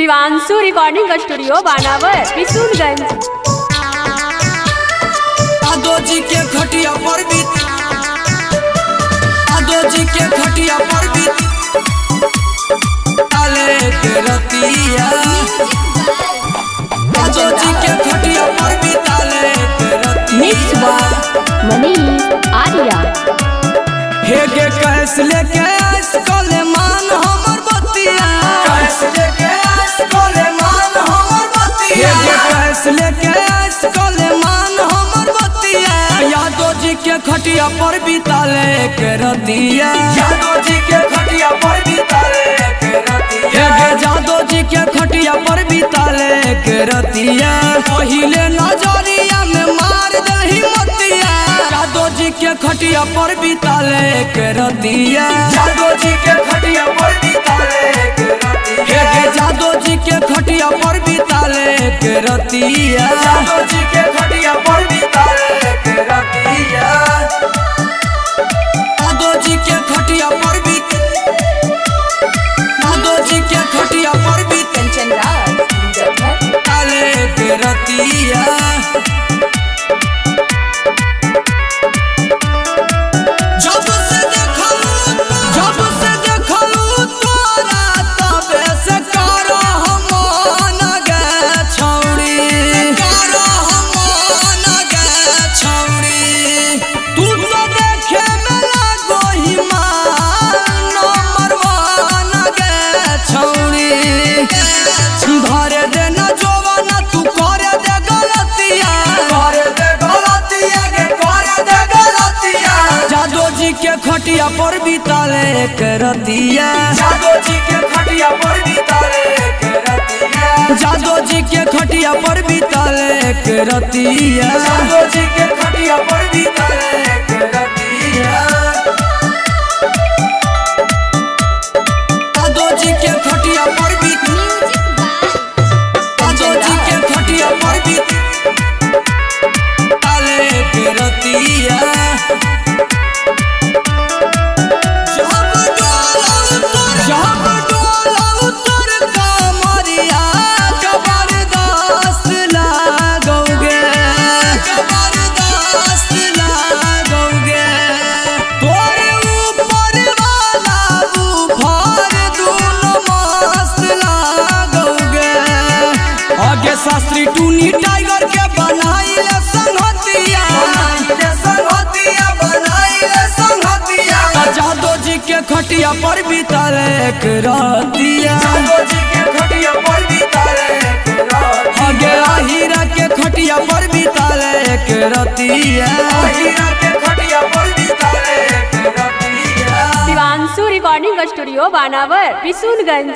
Shivanshu recording studio बानावर किशुनगंज। यादव जी के खटिया पर बीत, यादव जी के खटिया पर बीत आले के रतिया, यादव जी के खटिया पर बीत आले के रतिया। मनी आर्या हे गे कैस लेके आइस कोले मान हमर बतिया, कैस लेके आइस कोले मान हमर बतिया, हे गे कैस लेके आइस कोले मान हमर बतिया। यादव जी के खटिया पर बिताले के रतिया, यादव जी के खटिया पर बिताले के रतिया, हे गे यादव जी के खटिया पर बिताले के रतिया। पहिले नजरिया में मार दही मतिया, यादव जी के खटिया पर बिताले के रतिया, यादव जी के खटिया पर बिताले के रतिया, हे गे यादव जी के खटिया पर बिताले के रतिया, यादव जी के खटिया पर बिताले के रतिया, यादव जी के खटिया पर यादव जी के खटिया पर बिताले के रतिया। खटिया पर बिताले के रतिया, यादव जी के खटिया पर बिताले के रतिया, यादव जी के खटिया पर बिताले के रतिया, यादव जी के खटिया पर बिताले के रतिया, यादव जी के खटिया पर यादव जी के खटिया पर बिताले के रतिया। शास्त्री टूनी टाइगर के बनाइले संगतिया, यादव जी के खटिया पर बिताले के रतिया, यादव जी के खटिया पर बिताले के रतिया, हीरा के खटिया पर बिताले के रतिया, हीरा के खटिया पर बिताले के रतिया। शिवांशु रिकॉर्डिंग स्टूडियो बानावर किशुनगंज।